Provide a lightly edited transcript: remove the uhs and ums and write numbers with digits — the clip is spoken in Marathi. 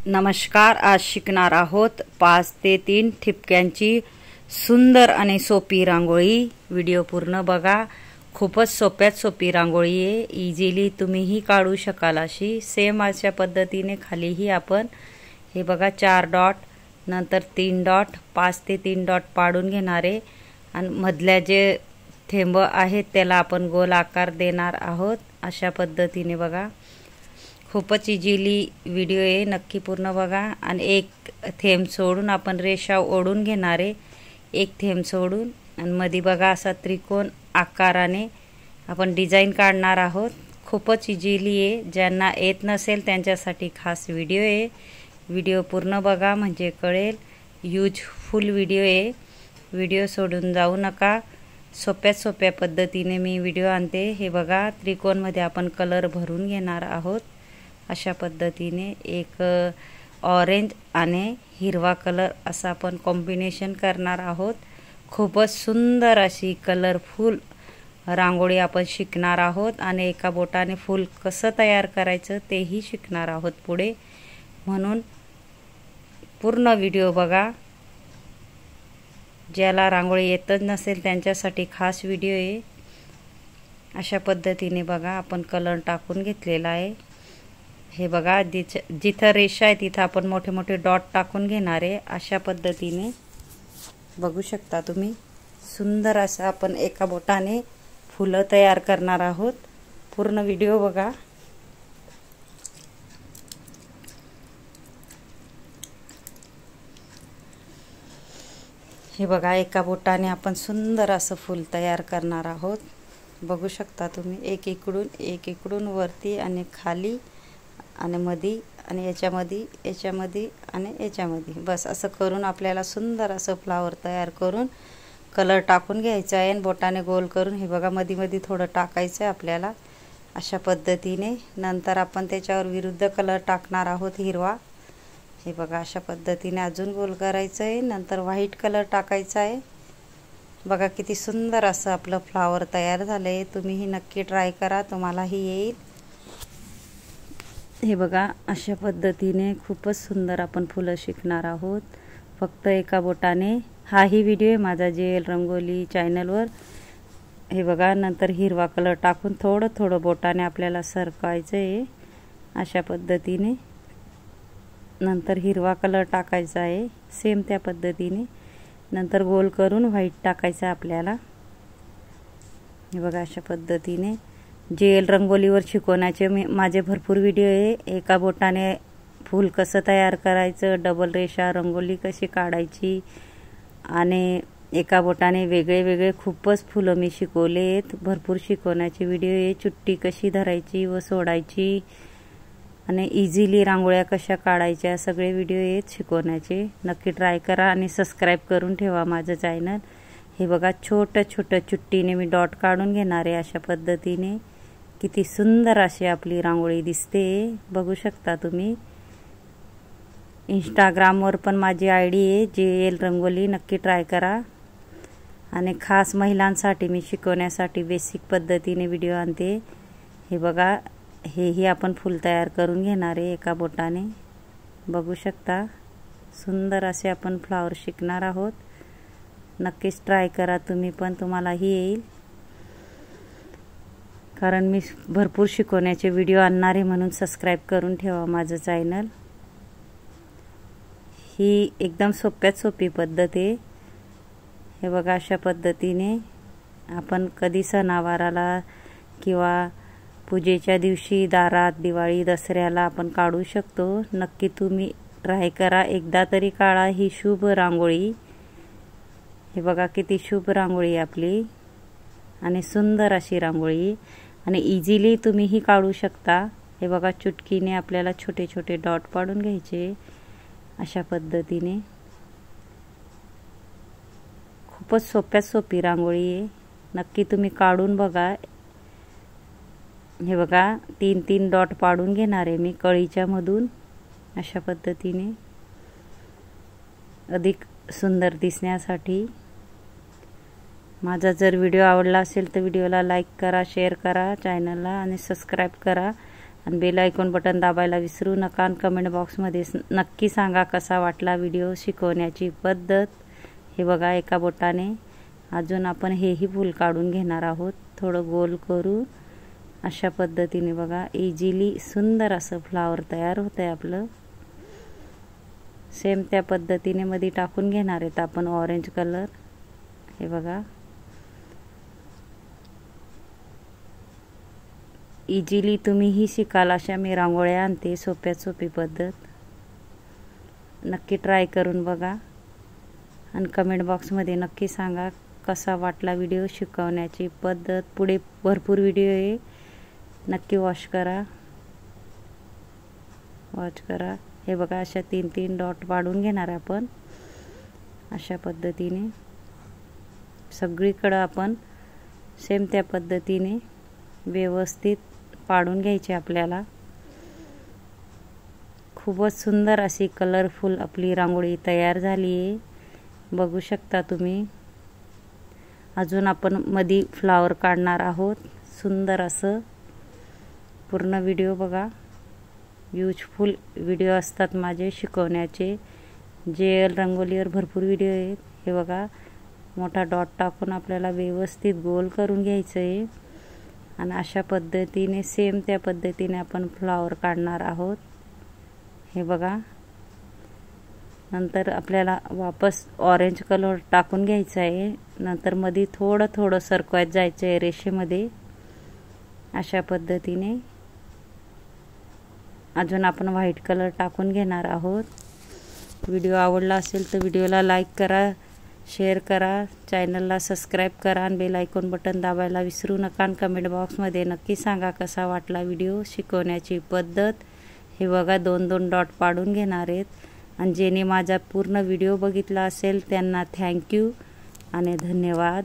नमस्कार। आज शिकणार आहोत 5 ते 3 ठिपक्यांची सुंदर आणि सोपी रांगोळी। व्हिडिओ पूर्ण बघा। खूपच सोप्यात सोपी रांगोळी आहे। इझिली तुम्हीही काढू शकाल अशी। सेम अशा पद्धतीने खालीही आपण हे बघा 4 डॉट नंतर 3 डॉट 5 ते 3 डॉट पाडून घेणार आहे आणि मधल्या जे थेंब आहेत त्याला आपण गोल आकार देणार आहोत। अशा पद्धतीने बघा। खूपच इझिली व्हिडिओ आहे, नक्की पूर्ण बघा। आणि एक थेंब सोडून आपण रेषा ओढून घेणार आहे, एक थेंब सोडून। आणि मध्ये बघा असा त्रिकोण आकाराने आपण डिझाईन काढणार आहोत। खूपच इझिली आहे, ज्यांना येत नसेल त्यांच्यासाठी खास व्हिडिओ आहे। व्हिडिओ पूर्ण बघा म्हणजे कळेल। यूजफुल व्हिडिओ आहे, व्हिडिओ सोडून जाऊ नका। सोप्यात सोप्या पद्धतीने मी व्हिडिओ आणते। हे बघा त्रिकोणमध्ये आपण कलर भरून घेणार आहोत। अशा पद्धतीने एक ऑरेंज आणि हिरवा कलर असा आपण कॉम्बिनेशन करणार आहोत। खूपच सुंदर अशी कलरफुल रांगोळी आपण शिकणार आहोत आणि एका बोटाने फूल कसं तयार करायचं तेही शिकणार आहोत पुढे। म्हणून पूर्ण व्हिडिओ बघा। ज्याला रांगोळी येतच नसेल त्यांच्यासाठी खास व्हिडिओ आहे। अशा पद्धतीने बघा आपण कलर टाकून घेतलेला आहे। हे बघा जिथं रेषा आहे तिथं आपण मोठे मोठे डॉट टाकून घेणार आहे। अशा पद्धतीने बघू शकता तुम्ही। सुंदर असं आपण एका बोटाने फुलं तयार करणार आहोत। पूर्ण व्हिडिओ बघा। हे बघा एका बोटाने आपण सुंदर असं फूल तयार करणार आहोत। बघू शकता तुम्ही। एक इकडून वरती आणि खाली आणि मध्ये आणि याच्यामध्ये आणि याच्यामध्ये, बस असं करून आपल्याला सुंदर असं फ्लावर तयार करून कलर टाकून घ्यायचा आहे। आणि बोटाने गोल करून हे बघा मध्ये थोडं टाकायचं आहे आपल्याला। अशा पद्धतीने नंतर आपण त्याच्यावर विरुद्ध कलर टाकणार आहोत हिरवा। हे बघा अशा पद्धतीने अजून गोल करायचं आहे। नंतर व्हाईट कलर टाकायचा आहे। बघा किती सुंदर असं आपलं फ्लावर तयार झालंय। तुम्हीही नक्की ट्राय करा, तुम्हालाही येईल। हे बघा अशा पद्धतीने खूपच सुंदर आपण फुलं शिकणार आहोत फक्त एका बोटाने। हाही व्हिडिओ आहे माझा JL रंगोली चॅनलवर। हे बघा नंतर हिरवा कलर टाकून थोडं थोडं बोटाने आपल्याला सरकवायचं आहे। अशा पद्धतीने नंतर हिरवा कलर टाकायचा आहे सेम त्या पद्धतीने। नंतर गोल करून व्हाईट टाकायचा आपल्याला। हे बघा अशा पद्धतीने JL रंगोलीवर शिकवण्याचे माझे भरपूर व्हिडिओ आहे। एका बोटाने फूल कसं तयार करायचं, डबल रेषा रंगोली कशी काढायची आणि एका बोटाने वेगळे खूपच फुलं मी शिकवले आहेत। भरपूर शिकवण्याचे व्हिडिओ आहे। चुट्टी कशी धरायची व सोडायची आणि इझिली रांगोळ्या कशा काढायच्या सगळे व्हिडिओ आहेत शिकवण्याचे। नक्की ट्राय करा आणि सबस्क्राईब करून ठेवा माझं चॅनल। हे बघा छोटं चुट्टीने मी डॉट काढून घेणार आहे। अशा पद्धतीने किती सुंदर अशी आपली रांगोळी दिसते, बघू शकता तुम्ही। इंस्टाग्रामवर पण माझी ID आहे JL रंगोली, नक्की ट्राय करा। आणि खास महिलांसाठी मी शिकवण्यासाठी बेसिक पद्धतीने व्हिडिओ आणते। हे बघा हेही आपण फूल तयार करून घेणार आहे एका बोटाने। बघू शकता सुंदर असे आपण फ्लावर शिकणार आहोत। नक्कीच ट्राय करा तुम्ही पण, तुम्हालाही येईल। कारण मी भरपूर शिकवण्याचे व्हिडिओ आणणार आहे म्हणून सबस्क्राईब करून ठेवा माझं चॅनल। ही एकदम सोप्यात सोपी पद्धत आहे। हे बघा अशा पद्धतीने आपण कधी सणावाराला किंवा पूजेच्या दिवशी दारात दिवाळी दसऱ्याला आपण काढू शकतो। नक्की तुम्ही ट्राय करा, एकदा तरी काढा ही शुभ रांगोळी। हे बघा किती शुभ रांगोळी आपली आणि सुंदर अशी रांगोळी आणि इझिली तुम्हीही काढू शकता। हे बघा चुटकीने आपल्याला छोटे छोटे डॉट पाडून घ्यायचे अशा पद्धतीने। खूपच सोप्यात सोपी रांगोळी आहे, नक्की तुम्ही काढून बघा। हे बघा 3 डॉट पाडून घेणार आहे मी कळीच्या मधून अशा पद्धतीने अधिक सुंदर दिसण्यासाठी। माझा जर व्हिडिओ आवडला असेल तर व्हिडिओला लाईक करा, शेअर करा चॅनलला आणि सबस्क्राईब करा आणि बेल आयकॉन बटन दाबायला विसरू नका. आणि कमेंट बॉक्समध्ये नक्की सांगा कसा वाटला व्हिडिओ, शिकवण्याची पद्धत. हे बघा एका बोटाने अजून आपण हेही फूल काढून घेणार आहोत. थोडं गोल करू अशा पद्धतीने बघा इझिली सुंदर असं फ्लावर तयार होतंय आपलं. सेम त्या पद्धतीने मध्ये टाकून घेणार आहेत आपण ऑरेंज कलर. हे बघा इझिली तुम्हीही शिकाल अशा मी रांगोळ्या आणते, सोप्यात सोपी पद्धत. नक्की ट्राय करून बघा आणि कमेंट बॉक्समध्ये नक्की सांगा कसा वाटला व्हिडिओ, शिकवण्याची पद्धत. पुढे भरपूर व्हिडिओ आहे, नक्की वॉच करा. हे बघा अशा 3-3 डॉट पाडून घेणार आपण अशा पद्धतीने. सगळीकडे आपण सेम त्या पद्धतीने व्यवस्थित पाडून घ्यायचे आपल्याला. खूपच सुंदर अशी कलरफुल आपली रांगोळी तयार झाली आहे, बघू शकता तुम्ही. अजून आपण मध्ये फ्लावर काढणार आहोत सुंदर असं. पूर्ण व्हिडिओ बघा, युजफुल व्हिडिओ असतात माझे शिकवण्याचे. जेएल रंगोलीवर भरपूर व्हिडिओ आहेत. हे बघा मोठा डॉट टाकून आपल्याला व्यवस्थित गोल करून घ्यायचं आहे आणि अशा पद्धतीने सेम त्या पद्धतीने आपण फ्लावर काढणार आहोत. हे बघा नंतर आपल्याला वापस ऑरेंज कलर टाकून घ्यायचा आहे. नंतर मध्ये थोडं थोडं सरकवत जायचं आहे रेषेमध्ये अशा पद्धतीने. अजून आपण व्हाईट कलर टाकून घेणार आहोत. व्हिडिओ आवडला असेल तर व्हिडिओला लाईक करा, शेअर करा, चॅनलला सबस्क्राईब करा आणि बेल आयकॉन बटन दाबायला विसरू नका. आणि कमेंट बॉक्समध्ये नक्की सांगा कसा वाटला व्हिडिओ, शिकवण्याची पद्धत. हे बघा 2-2 डॉट पाडून घेणार आहेत. आणि ज्याने माझा पूर्ण व्हिडिओ बघितला असेल त्यांना थँक्यू आणि धन्यवाद.